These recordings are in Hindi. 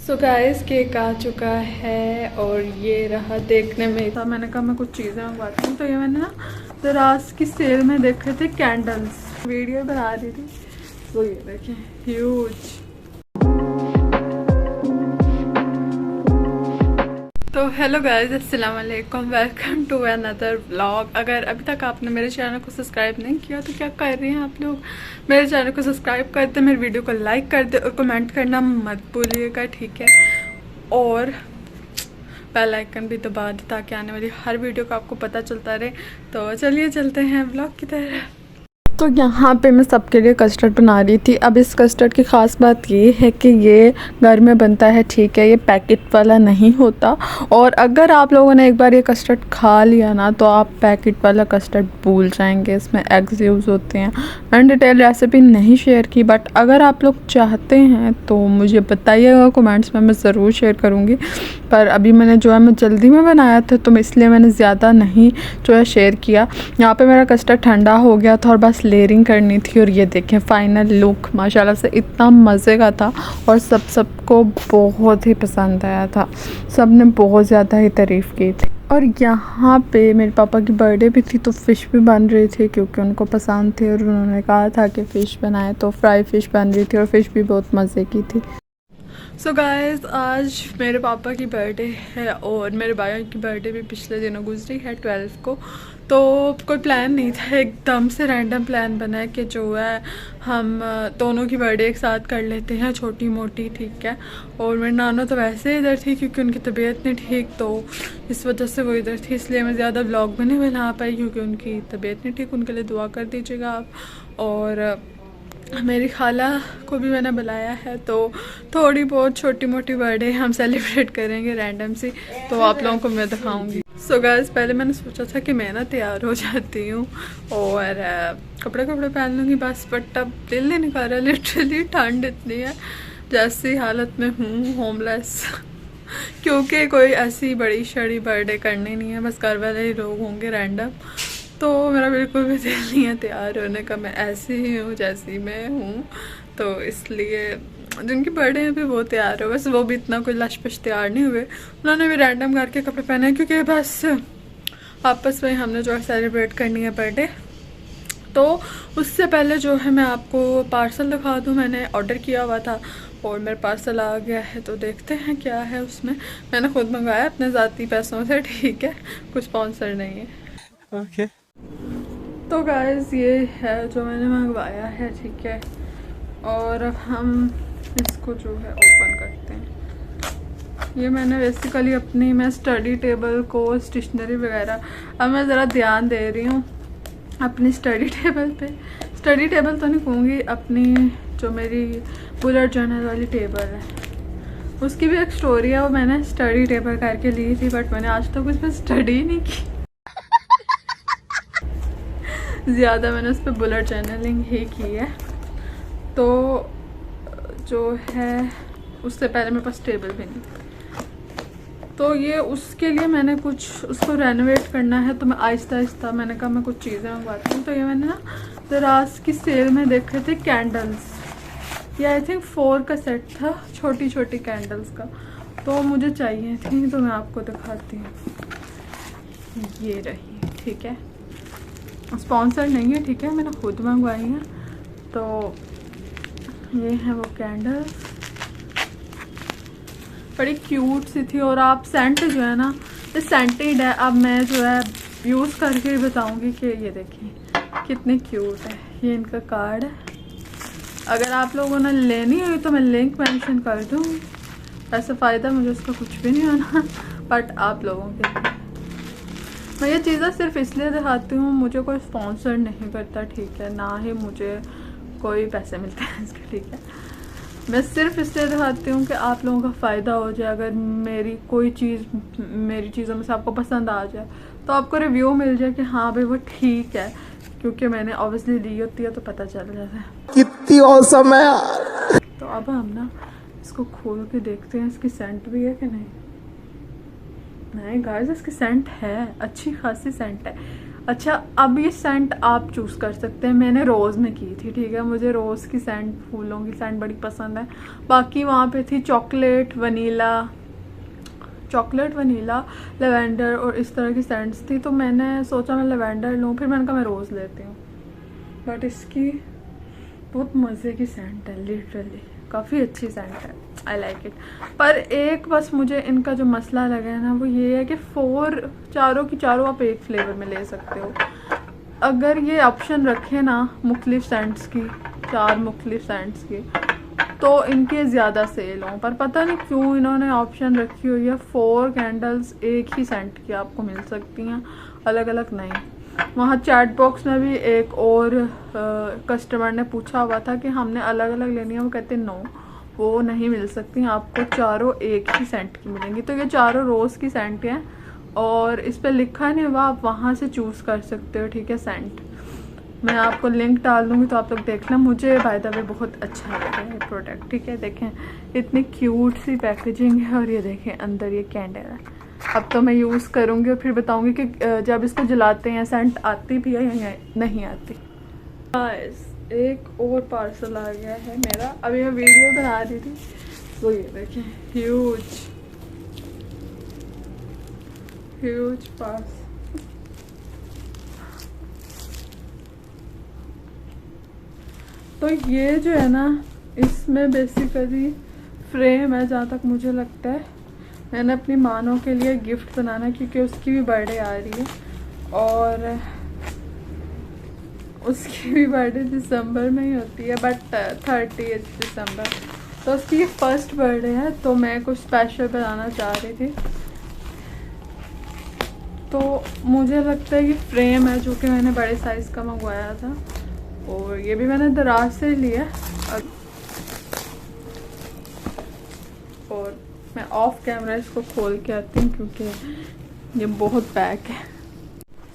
सो गाइस केक आ चुका है और ये रहा देखने में था। मैंने कहा मैं कुछ चीज़ें मंगवाती हूँ, तो ये मैंने ना दराज की सेल में देखे थे कैंडल्स, वीडियो बना रही थी तो ये देखें ह्यूज। तो हेलो गाइस, अस्सलाम वालेकुम, वेलकम टू अनदर व्लॉग। अगर अभी तक आपने मेरे चैनल को सब्सक्राइब नहीं किया तो क्या कर रहे हैं आप लोग, मेरे चैनल को सब्सक्राइब कर दे, मेरे वीडियो को लाइक कर दे और कमेंट करना मत भूलिएगा, ठीक है। और बेल आइकन भी दबा दे ताकि आने वाली हर वीडियो का आपको पता चलता रहे। तो चलिए चलते हैं व्लॉग की तरह। तो यहाँ पे मैं सबके लिए कस्टर्ड बना रही थी। अब इस कस्टर्ड की ख़ास बात ये है कि ये घर में बनता है, ठीक है, ये पैकेट वाला नहीं होता। और अगर आप लोगों ने एक बार ये कस्टर्ड खा लिया ना तो आप पैकेट वाला कस्टर्ड भूल जाएंगे। इसमें एग्स यूज़ होते हैं। मैंने डिटेल रेसिपी नहीं शेयर की, बट अगर आप लोग चाहते हैं तो मुझे बताइएगा कमेंट्स में, मैं ज़रूर शेयर करूँगी। पर अभी मैंने जो है मैं जल्दी में बनाया था तो इसलिए मैंने ज़्यादा नहीं जो है शेयर किया। यहाँ पे मेरा कस्टर्ड ठंडा हो गया था और बस लेयरिंग करनी थी। और ये देखें फाइनल लुक माशाल्लाह से इतना मज़े का था और सबको बहुत ही पसंद आया था। सब ने बहुत ज़्यादा ही तारीफ़ की थी। और यहाँ पे मेरे पापा की बर्थडे भी थी तो फ़िश भी बन रही थी क्योंकि उनको पसंद थे और उन्होंने कहा था कि फ़िश बनाए, तो फ्राई फ़िश बन रही थी और फ़िश भी बहुत मज़े की थी। सो गाइस आज मेरे पापा की बर्थडे है और मेरे भाई की बर्थडे भी पिछले दिनों गुजरी है 12 को। तो कोई प्लान नहीं था, एकदम से रैंडम प्लान बना है कि जो है हम दोनों की बर्थडे एक साथ कर लेते हैं, छोटी मोटी, ठीक है। और मेरी नाना तो वैसे इधर थी क्योंकि उनकी तबीयत नहीं ठीक, तो इस वजह से वो इधर थी, इसलिए मैं ज़्यादा व्लॉग भी नहीं बना पाई क्योंकि उनकी तबीयत नहीं ठीक। उनके लिए दुआ कर दीजिएगा आप। और मेरी खाला को भी मैंने बुलाया है, तो थोड़ी बहुत छोटी मोटी बर्थडे हम सेलिब्रेट करेंगे रैंडम सी, तो आप लोगों को मैं दिखाऊंगी। सो गाइस पहले मैंने सोचा था कि मैं ना तैयार हो जाती हूँ और कपड़े पहन लूँगी बस, बट अब दिल नहीं निकाल रहा, लिटरली ठंड इतनी है, जैसी हालत में हूँ होमलेस क्योंकि कोई ऐसी बड़ी शड़ी बर्थडे करनी नहीं है, बस घर वाले ही लोग होंगे रैंडम। तो मेरा बिल्कुल भी दिल नहीं है तैयार होने का, मैं ऐसी ही हूँ जैसी मैं हूँ। तो इसलिए जिनकी बर्थडे है भी वो तैयार हो, बस वो भी इतना कोई लशपश तैयार नहीं हुए, उन्होंने भी रैंडम करके कपड़े पहने हैं क्योंकि बस आपस में हमने जो है सेलिब्रेट करनी है बर्थडे। तो उससे पहले जो है मैं आपको पार्सल दिखा दूँ, मैंने ऑर्डर किया हुआ था और मेरे पार्सल आ गया है, तो देखते हैं क्या है उसमें। मैंने खुद मंगाया अपने ज़ाती पैसों से, ठीक है, कुछ स्पॉन्सर नहीं है। ओके तो गाइस ये है जो मैंने मंगवाया है, ठीक है। और अब हम इसको जो है ओपन करते हैं। ये मैंने बेसिकली अपनी मैं स्टडी टेबल को स्टेशनरी वगैरह, अब मैं ज़रा ध्यान दे रही हूँ अपनी स्टडी टेबल पे। स्टडी टेबल तो नहीं कहूँगी, अपनी जो मेरी बुलेट जर्नल वाली टेबल है उसकी भी एक स्टोरी है। वो मैंने स्टडी टेबल करके ली थी बट मैंने आज तक उसमें स्टडी नहीं की ज़्यादा मैंने उस पर बुलेट जर्नलिंग ही की है। तो जो है उससे पहले मेरे पास टेबल भी नहीं, तो ये उसके लिए मैंने कुछ उसको रेनोवेट करना है, तो मैं आहिस्ता मैंने कहा मैं कुछ चीज़ें मंगवाती हूँ। तो ये मैंने ना दराज की सेल में देखे थे कैंडल्स, ये आई थिंक 4 का सेट था, छोटी छोटी कैंडल्स का, तो मुझे चाहिए थी, तो मैं आपको दिखाती हूँ। ये रही, ठीक है, स्पॉन्सर नहीं है, ठीक है, मैंने खुद मंगवाई है। तो ये है वो कैंडल, बड़ी क्यूट सी थी। और आप सेंट जो है ना, ये सेंटेड है। अब मैं जो है यूज़ करके बताऊंगी कि ये देखिए कितनी क्यूट है। ये इनका कार्ड है, अगर आप लोगों ने लेनी हुई तो मैं लिंक मेंशन कर दूँगी। वैसे फ़ायदा मुझे उसका कुछ भी नहीं होना, बट आप लोगों के लिए मैं ये चीज़ें सिर्फ इसलिए दिखाती हूँ, मुझे कोई स्पॉन्सर नहीं करता, ठीक है, ना ही मुझे कोई पैसे मिलते हैं इसके, ठीक है। मैं सिर्फ इसलिए दिखाती हूँ कि आप लोगों का फ़ायदा हो जाए। अगर मेरी कोई चीज़ मेरी चीज़ों में से आपको पसंद आ जाए तो आपको रिव्यू मिल जाए कि हाँ भाई वो ठीक है, क्योंकि मैंने ऑब्वियसली ली होती है तो पता चल जाता है। कितनी औसम है यार। तो अब हम ना इसको खोल के देखते हैं इसकी सेंट भी है कि नहीं। नहीं गाइस, इसकी सेंट है, अच्छी खासी सेंट है। अच्छा, अब ये सेंट आप चूज़ कर सकते हैं। मैंने रोज़ में की थी, ठीक है, मुझे रोज़ की सेंट, फूलों की सेंट बड़ी पसंद है। बाकी वहाँ पे थी चॉकलेट वनीला, लेवेंडर और इस तरह की सेंट्स थी। तो मैंने सोचा मैं लेवेंडर लूँ, फिर मैंने कहा मैं रोज़ लेती हूँ। बट इसकी बहुत मज़े की सेंट है, लिटरली काफ़ी अच्छी सेंट है, आई लाइक इट। पर एक बस मुझे इनका जो मसला लगा है ना, वो ये है कि चारों की चारों आप एक फ्लेवर में ले सकते हो। अगर ये ऑप्शन रखे ना मुख्तलिफ सेंट्स की, 4 मुख्तलिफ सेंट्स की, तो इनके ज़्यादा सेल हों। पर पता नहीं क्यों इन्होंने ऑप्शन रखी हुई है 4 कैंडल्स एक ही सेंट की आपको मिल सकती हैं, अलग अलग नहीं। वहाँ चैट बॉक्स में भी एक और कस्टमर ने पूछा हुआ था कि हमने अलग अलग लेनी है, वो कहते नो, वो नहीं मिल सकती, आपको चारों एक ही सेंट की मिलेंगी। तो ये चारों रोज़ की सेंट हैं और इस पर लिखा नहीं हुआ, आप वहाँ से चूज़ कर सकते हो, ठीक है। सेंट मैं आपको लिंक डाल दूँगी तो आप लोग देखना। मुझे बाय द वे बहुत अच्छा लगा ये प्रोडक्ट, ठीक है। देखें इतनी क्यूट सी पैकेजिंग है और ये देखें अंदर ये कैंडल है। अब तो मैं यूज़ करूँगी और फिर बताऊँगी कि जब इसको जलाते हैं सेंट आती भी है या नहीं आती। एक और पार्सल आ गया है मेरा, अभी मैं वीडियो बना रही थी, तो ये देखें ह्यूज पार्सल। तो ये जो है ना, इसमें बेसिकली फ्रेम है, जहाँ तक मुझे लगता है। मैंने अपनी मानों के लिए गिफ्ट बनाना, क्योंकि उसकी भी बर्थडे आ रही है और उसकी भी बर्थडे दिसंबर में ही होती है, बट 30 दिसंबर, तो उसकी फर्स्ट बर्थडे है। तो मैं कुछ स्पेशल बनाना चाह रही थी, तो मुझे लगता है कि फ्रेम है, जो कि मैंने बड़े साइज़ का मंगवाया था, और ये भी मैंने दराज से लिया। और मैं ऑफ कैमरा इसको खोल के आती हूँ, क्योंकि ये बहुत पैक है।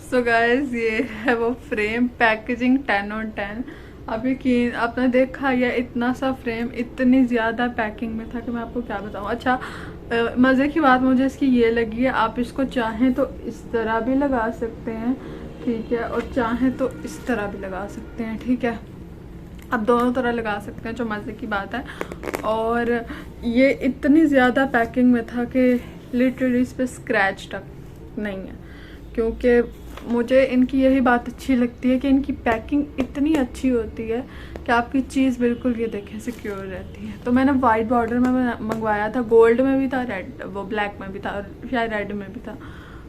सो गाइस, ये है वो फ्रेम, पैकेजिंग 10 on 10। अब यकीन आपने देखा, ये इतना सा फ्रेम इतनी ज़्यादा पैकिंग में था कि मैं आपको क्या बताऊँ। अच्छा, मज़े की बात मुझे इसकी ये लगी है, आप इसको चाहें तो इस तरह भी लगा सकते हैं, ठीक है, और चाहें तो इस तरह भी लगा सकते हैं, ठीक है। आप दोनों तरह लगा सकते हैं, जो मज़े की बात है। और ये इतनी ज़्यादा पैकिंग में था कि लिटरली इस पर स्क्रैच तक नहीं है, क्योंकि मुझे इनकी यही बात अच्छी लगती है कि इनकी पैकिंग इतनी अच्छी होती है कि आपकी चीज़ बिल्कुल ये देखें सिक्योर रहती है। तो मैंने वाइट बॉर्डर में मंगवाया था, गोल्ड में भी था, रेड वो ब्लैक में भी था, और शायद रेड में भी था,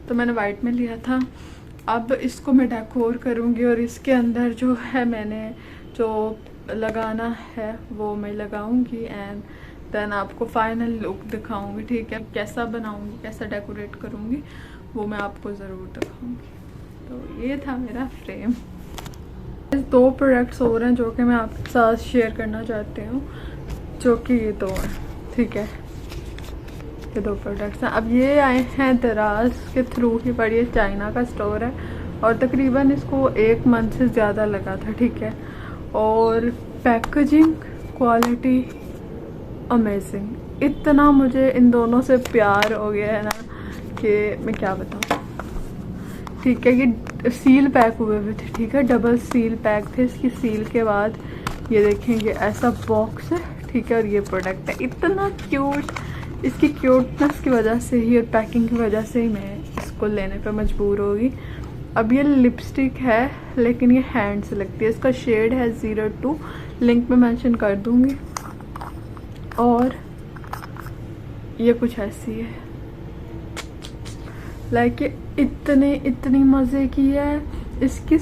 तो मैंने वाइट में लिया था। अब इसको मैं डेकोर करूँगी और इसके अंदर जो है मैंने जो लगाना है वो मैं लगाऊंगी, एंड देन आपको फाइनल लुक दिखाऊंगी, ठीक है। कैसा बनाऊंगी, कैसा डेकोरेट करूँगी, वो मैं आपको ज़रूर दिखाऊंगी। तो ये था मेरा फ्रेम। 2 प्रोडक्ट्स हो रहे हैं जो कि मैं आपके साथ शेयर करना चाहती हूँ, जो कि ये 2 हैं, ठीक है। ये 2 प्रोडक्ट्स हैं। अब ये आए हैं दराज के थ्रू ही, पर ये चाइना का स्टोर है और तकरीबन इसको 1 मंथ से ज़्यादा लगा था, ठीक है। और पैकेजिंग क्वालिटी अमेजिंग, इतना मुझे इन दोनों से प्यार हो गया है ना कि मैं क्या बताऊँ, ठीक है। ये सील पैक हुए हुए थे, ठीक है, डबल सील पैक थे। इसकी सील के बाद ये देखेंगे ऐसा बॉक्स है, ठीक है, और ये प्रोडक्ट है। इतना क्यूट, इसकी क्यूटनेस की वजह से ही और पैकिंग की वजह से ही मैं इसको लेने पे मजबूर होगी। अब ये लिपस्टिक है, लेकिन ये हैंड से लगती है। इसका शेड है 02, लिंक में मेंशन कर दूंगी। और ये कुछ ऐसी है, लाइक ये इतनी मज़े की है। इसकी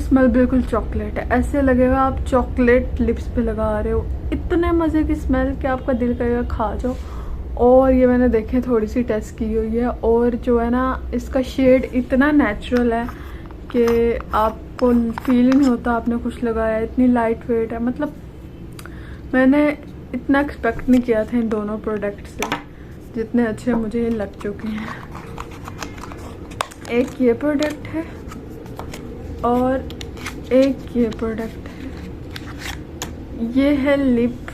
स्मेल बिल्कुल चॉकलेट है, ऐसे लगेगा आप चॉकलेट लिप्स पे लगा रहे हो। इतने मज़े की स्मेल कि आपका दिल करेगा खा जाओ। और ये मैंने देखे थोड़ी सी टेस्ट की हुई है, और जो है ना इसका शेड इतना नेचुरल है कि आपको फील ही नहीं होता आपने कुछ लगाया है। इतनी लाइट वेट है, मतलब मैंने इतना एक्सपेक्ट नहीं किया था इन दोनों प्रोडक्ट से, जितने अच्छे मुझे ये लग चुके हैं। एक ये प्रोडक्ट है और एक ये प्रोडक्ट है। ये है लिप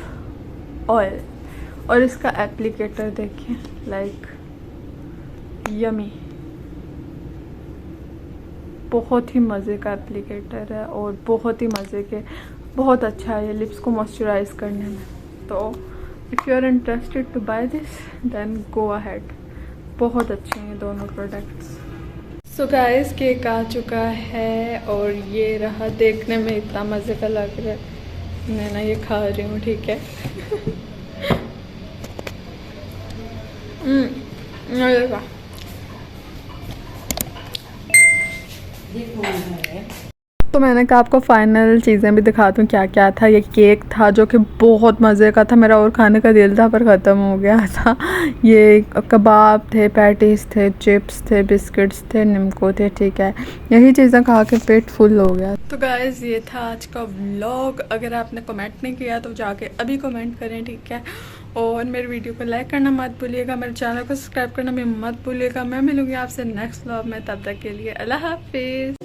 ऑयल और इसका एप्लीकेटर देखिए, लाइक यमी। बहुत ही मज़े का एप्लीकेटर है और बहुत ही मज़े के, बहुत अच्छा है ये लिप्स को मॉइस्चराइज करने में। तो if you are interested to buy this then go ahead, बहुत अच्छे हैं ये दोनों प्रोडक्ट्स। सो गाइस केक आ चुका है और ये रहा, देखने में इतना मज़े का लग रहा है। मैं ना ये खा रही हूँ, ठीक है। ये रहा। तो मैंने कहा आपको फाइनल चीज़ें भी दिखा दूँ क्या क्या था। ये केक था जो कि बहुत मज़े का था, मेरा और खाने का दिल था पर ख़त्म हो गया था। ये कबाब थे, पैटीज़ थे, चिप्स थे, बिस्किट्स थे, निम्को थे, ठीक है। यही चीज़ें खा के पेट फुल हो गया। तो गाइज़ ये था आज का व्लॉग। अगर आपने कमेंट नहीं किया तो जाके अभी कमेंट करें, ठीक है। और मेरे वीडियो को लाइक करना मत भूलिएगा, मेरे चैनल को सब्सक्राइब करना भी मत भूलिएगा। मैं मिलूँगी आपसे नेक्स्ट व्लॉग में, तब तक के लिए अल्लाह हाफिज़।